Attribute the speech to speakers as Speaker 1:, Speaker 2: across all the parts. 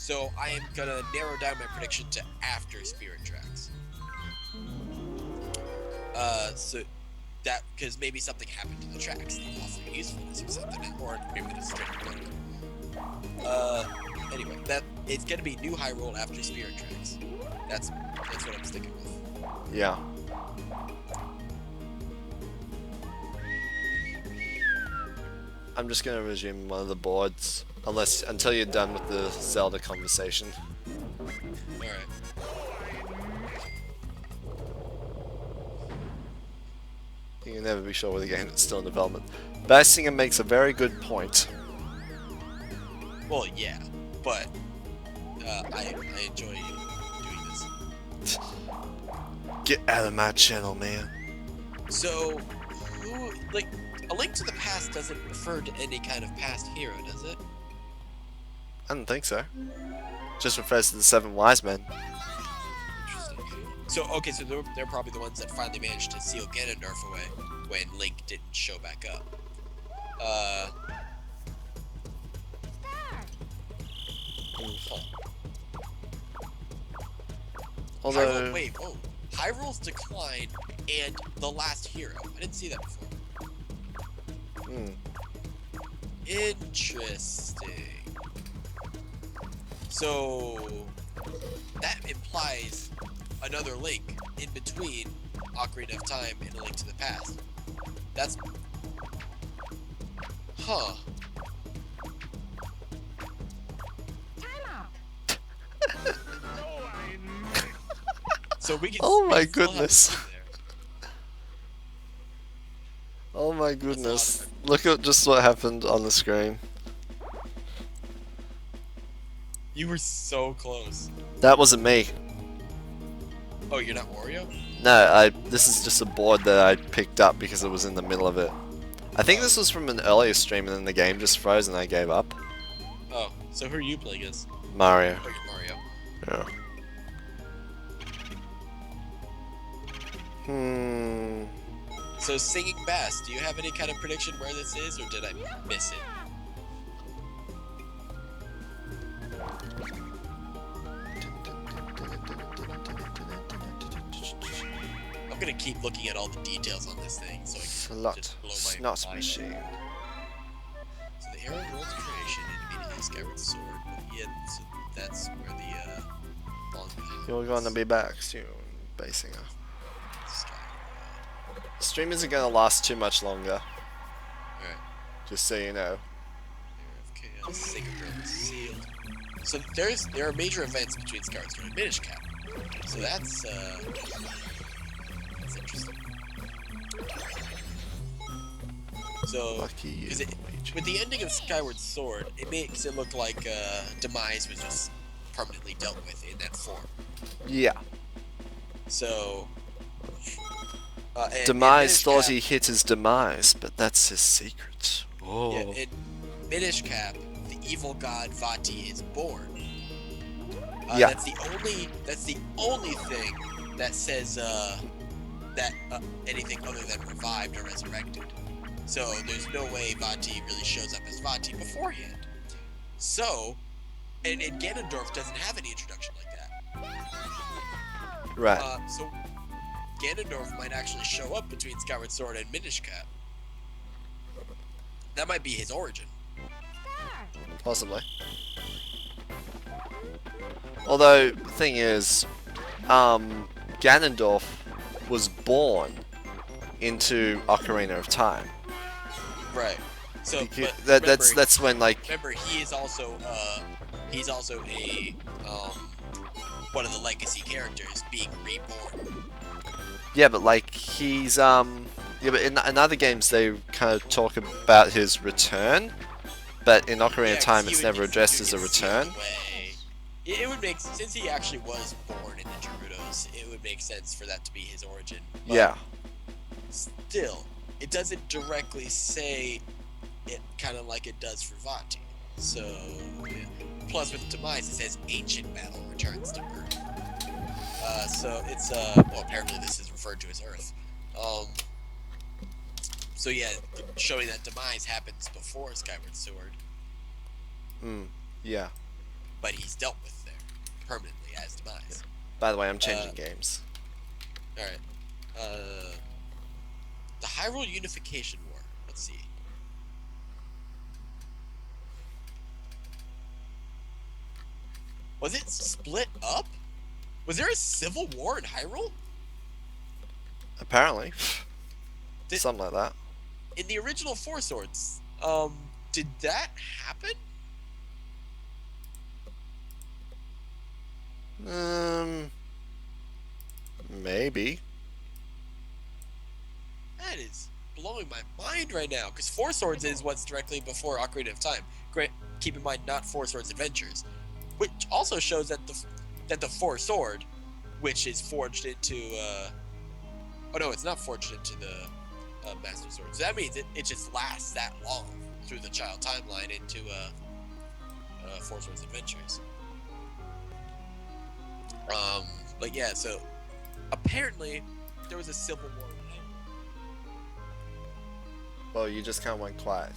Speaker 1: So I am gonna narrow down my prediction to after Spirit Tracks. So that because maybe something happened to the tracks that lost their usefulness or something, or maybe it's straight anyway, that it's gonna be New Hyrule after Spirit Tracks. That's what I'm sticking with.
Speaker 2: Yeah. I'm just gonna resume one of the boards, until you're done with the Zelda conversation.
Speaker 1: All right.
Speaker 2: You can never be sure with a game that's still in development. Bassinger makes a very good point.
Speaker 1: Well, yeah, but I enjoy doing this.
Speaker 2: Get out of my channel, man.
Speaker 1: So, A Link to the Past doesn't refer to any kind of past hero, does it?
Speaker 2: I don't think so. Just refers to the 7 wise men.
Speaker 1: Interesting. So, okay, so they're probably the ones that finally managed to seal Ganondorf away when Link didn't show back up.
Speaker 2: Although,
Speaker 1: Hyrule's Decline and The Last Hero. I didn't see that before. Interesting. So that implies another link in between Ocarina of Time and A Link to the Past. That's... Huh. So we can...
Speaker 2: oh my goodness. Oh my goodness. Look at just what happened on the screen.
Speaker 1: You were so close.
Speaker 2: That wasn't me.
Speaker 1: Oh, you're not Wario?
Speaker 2: No, this is just a board that I picked up because it was in the middle of it. I think this was from an earlier stream and then the game just froze and I gave up.
Speaker 1: Oh, so who are you playing as?
Speaker 2: Mario.
Speaker 1: Oh, you're Mario.
Speaker 2: Yeah.
Speaker 1: So Singing Bass, do you have any kind of prediction where this is, or did I miss it? I'm gonna keep looking at all the details on this thing, so I can just blow my
Speaker 2: Snot
Speaker 1: mind.
Speaker 2: machine.
Speaker 1: So the Arrow World's creation and immediately Skyward Sword, but yeah, so that's where the long
Speaker 2: You're gonna be back soon, Bassinger. Stream isn't gonna last too much longer.
Speaker 1: Alright.
Speaker 2: Just so you know.
Speaker 1: Era of Chaos, Sacred Realm sealed. So there are major events between Skyward Sword and Minish Cap. So that's interesting. So with the ending of Skyward Sword, it makes it look like Demise was just permanently dealt with in that form.
Speaker 2: Yeah.
Speaker 1: So
Speaker 2: Demise thought he hit his demise, but that's his secret. Oh.
Speaker 1: Yeah, in Minish Cap, the evil god Vati is born.
Speaker 2: Yeah.
Speaker 1: That's the only thing that says that anything other than revived or resurrected. So there's no way Vati really shows up as Vati beforehand. So, and Ganondorf doesn't have any introduction like that.
Speaker 2: Right.
Speaker 1: So Ganondorf might actually show up between Skyward Sword and Minish Cap. That might be his origin.
Speaker 2: Possibly. Although, the thing is, Ganondorf was born into Ocarina of Time.
Speaker 1: Right. So
Speaker 2: that's when, like,
Speaker 1: remember he is also a one of the legacy characters being reborn.
Speaker 2: yeah, but like he's yeah, but in other games they kind of talk about his return, but in Ocarina of Time it's never addressed as a return.
Speaker 1: It would make, since he actually was born in the Gerudos, it would make sense for that to be his origin. But
Speaker 2: yeah.
Speaker 1: Still, it doesn't directly say it kind of like it does for Vati. So, yeah. Plus with Demise, it says ancient battle returns to Earth. So it's well, apparently this is referred to as Earth. So yeah, showing that Demise happens before Skyward Sword.
Speaker 2: Yeah.
Speaker 1: but he's dealt with there permanently as demise.
Speaker 2: By the way, I'm changing games.
Speaker 1: All right. The Hyrule Unification War. Let's see. Was it split up? Was there a civil war in Hyrule?
Speaker 2: Apparently. Something like that.
Speaker 1: In the original Four Swords, did that happen?
Speaker 2: Maybe.
Speaker 1: That is blowing my mind right now, because Four Swords is what's directly before Ocarina of Time. Great, keep in mind, not Four Swords Adventures, which also shows that the Four Sword, which is forged into, oh no, it's not forged into the Master Sword. So that means it just lasts that long through the child timeline into Four Swords Adventures. But yeah, so apparently there was a civil war.
Speaker 2: Well, you just kind of went quiet.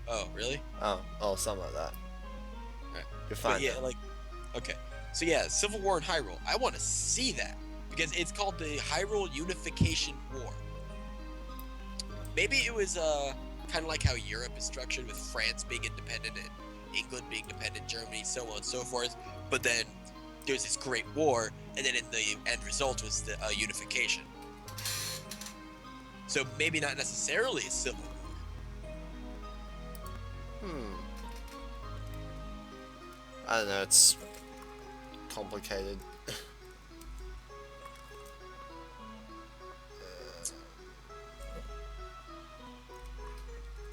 Speaker 1: Oh, really?
Speaker 2: Oh, something like that.
Speaker 1: Right.
Speaker 2: You're fine.
Speaker 1: But yeah, like, okay. So yeah, Civil War in Hyrule. I want to see that because it's called the Hyrule Unification War. Maybe it was kind of like how Europe is structured, with France being independent and England being independent, Germany, so on and so forth. But then there's this great war, and then in the end result was the unification. So maybe not necessarily a civil war.
Speaker 2: I don't know, it's complicated.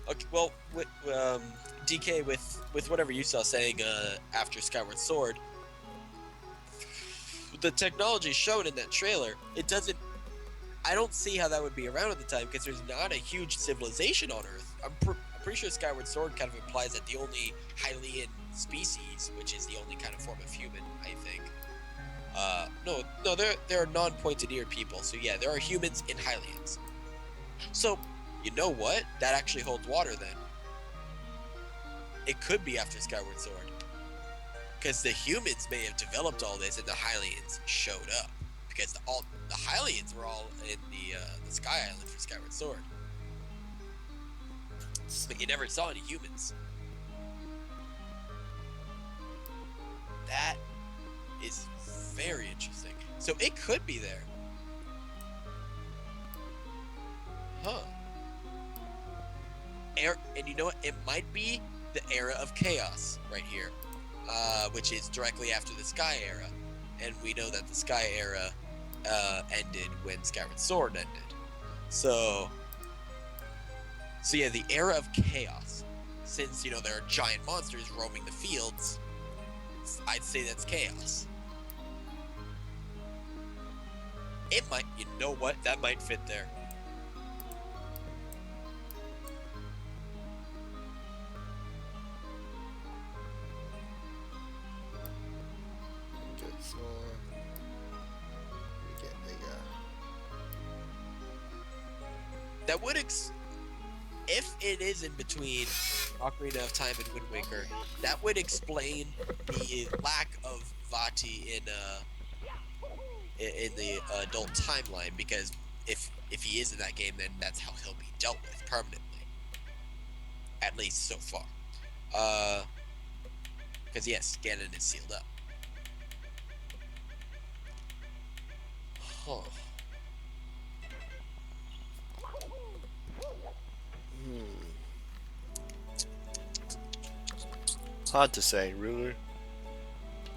Speaker 1: Okay, well, DK, with whatever you saw saying after Skyward Sword, the technology shown in that trailer, it doesn't. I don't see how that would be around at the time, because there's not a huge civilization on Earth. I'm pretty sure Skyward Sword kind of implies that the only Hylian species, which is the only kind of form of human, I think. No, there are non-pointed ear people. So yeah, there are humans in Hylians. So, you know what? That actually holds water then. It could be after Skyward Sword, because the humans may have developed all this, and the Hylians showed up. Because the Hylians were all in the Sky Island for Skyward Sword, but you never saw any humans. That is very interesting. So it could be there, huh? And you know what? It might be the era of chaos right here, which is directly after the Sky era, and we know that the Sky era ended when Skyward Sword ended. So yeah, the era of chaos. Since, you know, there are giant monsters roaming the fields, I'd say that's chaos. It might, you know what? That might fit there.
Speaker 2: Get smaller. You get bigger.
Speaker 1: That would if it is in between Ocarina of Time and Wind Waker, that would explain the lack of Vati in the adult timeline, because if he is in that game, then that's how he'll be dealt with permanently, at least so far. Because yes, Ganon is sealed up. Huh.
Speaker 2: Hard to say, really.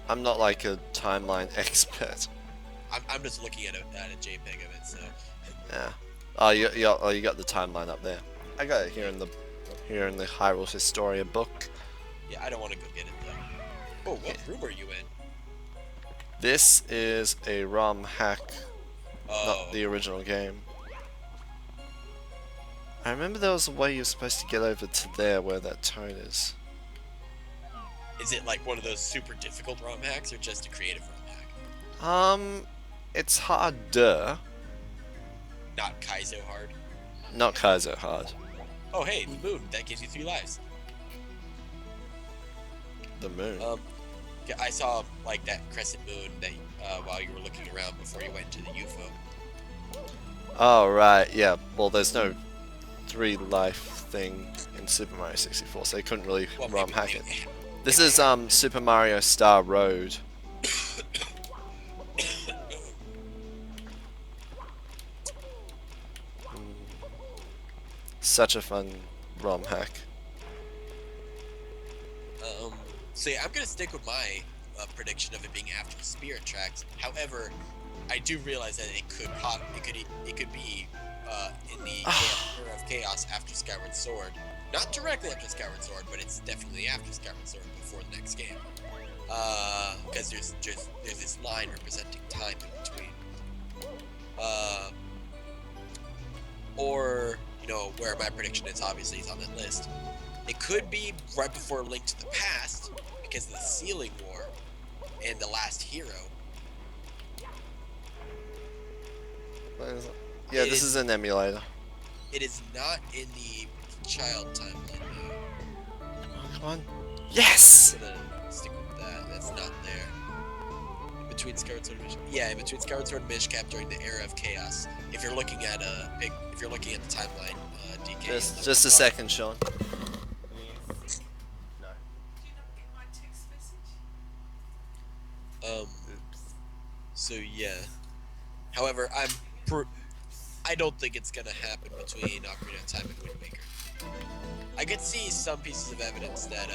Speaker 2: I'm not like a timeline expert.
Speaker 1: I'm just looking at a JPEG of it, so.
Speaker 2: Yeah. Oh, you got the timeline up there. I got it here in the Hyrule Historia book.
Speaker 1: Yeah, I don't want to go get it though. Oh, what room are you in?
Speaker 2: This is a ROM hack,
Speaker 1: Oh.
Speaker 2: not the original game. I remember there was a way you're supposed to get over to there where that tone is.
Speaker 1: Is it like one of those super difficult ROM hacks, or just a creative ROM hack?
Speaker 2: It's harder.
Speaker 1: Not Kaizo hard.
Speaker 2: Not Kaizo hard.
Speaker 1: Oh hey, the moon, that gives you 3 lives.
Speaker 2: The moon.
Speaker 1: Yeah, I saw like that crescent moon that while you were looking around before you went to the UFO.
Speaker 2: Oh, right, yeah. Well, there's no 3 life thing in Super Mario 64, so they couldn't really
Speaker 1: Well,
Speaker 2: ROM
Speaker 1: maybe,
Speaker 2: hack it.
Speaker 1: maybe
Speaker 2: This
Speaker 1: they
Speaker 2: is
Speaker 1: hacked it.
Speaker 2: Super Mario Star Road. Such a fun ROM hack.
Speaker 1: So yeah, I'm gonna stick with my prediction of it being after Spirit Tracks. However, I do realize that it could be in the Era of Chaos after Skyward Sword. Not directly after Skyward Sword, but it's definitely after Skyward Sword before the next game. Because there's this line representing time in between. Or where my prediction is obviously is on that list. It could be right before Link to the Past because of the Sealing War and the Last Hero.
Speaker 2: Yeah, this is an emulator.
Speaker 1: It is not in the child timeline though.
Speaker 2: Oh, come on. Yes!
Speaker 1: I'm gonna stick with that. That's not there. In between Skyward Sword and Mishcap. Yeah, in between Skyward Sword and Mishcap during the Era of Chaos. If you're looking at the timeline, DK.
Speaker 2: Just a second, Sean. No.
Speaker 1: So yeah. However, I don't think it's gonna happen between Ocarina of Time and Wind Waker. I could see some pieces of evidence that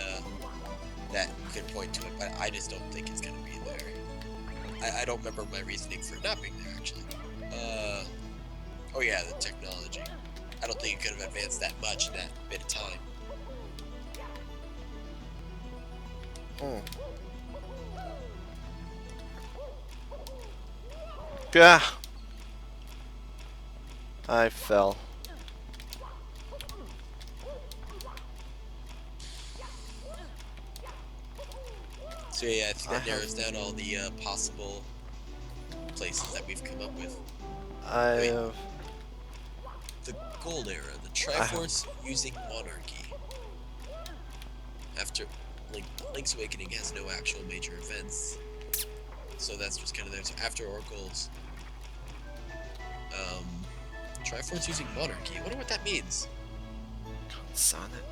Speaker 1: could point to it, but I just don't think it's gonna be there. I don't remember my reasoning for it not being there actually. Oh yeah, the technology. I don't think it could have advanced that much in that bit of time.
Speaker 2: Oh. Yeah. I fell.
Speaker 1: So yeah, I think that narrows down all the possible places that we've come up with. The Gold Era, the Triforce using Monarchy. After Link's Awakening has no actual major events, so that's just kind of there. So after Oracles, Triforce using Monarchy. I wonder what that means.
Speaker 2: Sonnet.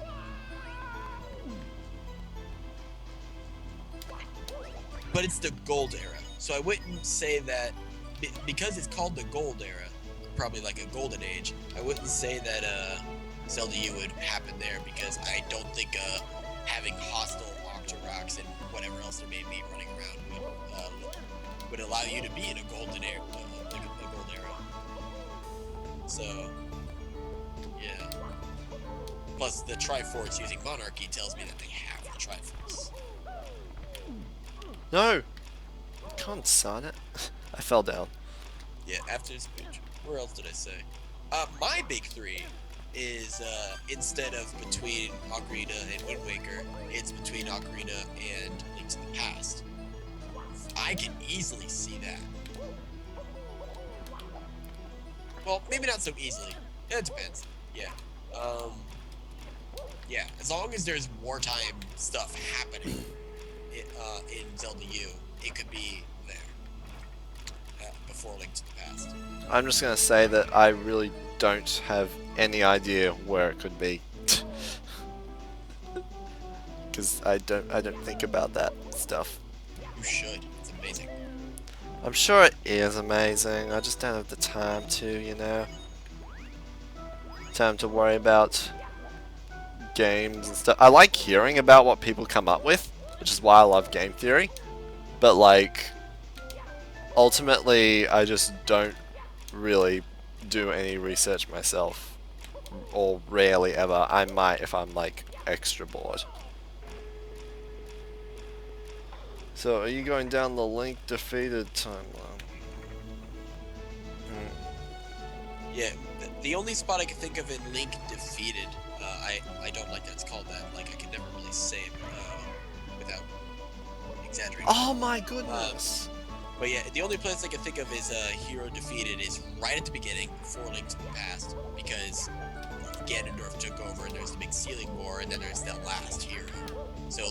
Speaker 1: But it's the Gold Era, so I wouldn't say that because it's called the Gold Era, probably like a golden age. I wouldn't say that Zelda U would happen there because I don't think having hostile Octoroks and whatever else there may be running around would allow you to be in a golden era, like a gold era. So yeah. Plus the Triforce using Monarchy tells me that they have the Triforce.
Speaker 2: No! Can't sign it. I fell down.
Speaker 1: Yeah, after this speech. Where else did I say? My big three is instead of between Ocarina and Wind Waker, it's between Ocarina and Link to the Past. I can easily see that. Well, maybe not so easily. It depends. Yeah. Yeah, as long as there's wartime stuff happening in Zelda U, it could be there before Link to the Past.
Speaker 2: I'm just gonna say that I really don't have any idea where it could be, because I don't think about that stuff.
Speaker 1: You should. It's amazing.
Speaker 2: I'm sure it is amazing. I just don't have the time to, time to worry about games and stuff. I like hearing about what people come up with, which is why I love game theory. But like, ultimately, I just don't really do any research myself, or rarely ever. I might if I'm like extra bored. So, are you going down the Link defeated timeline?
Speaker 1: Yeah, the only spot I can think of in Link defeated, I don't like that it's called that. Like, I can never really say it without exaggerating.
Speaker 2: Oh my goodness!
Speaker 1: But yeah, the only place I can think of is Hero defeated is right at the beginning, before Link to the Past, because Ganondorf took over and there's the big Sealing War, and then there's that last Hero. So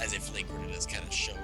Speaker 1: as if Link were to just kind of show up.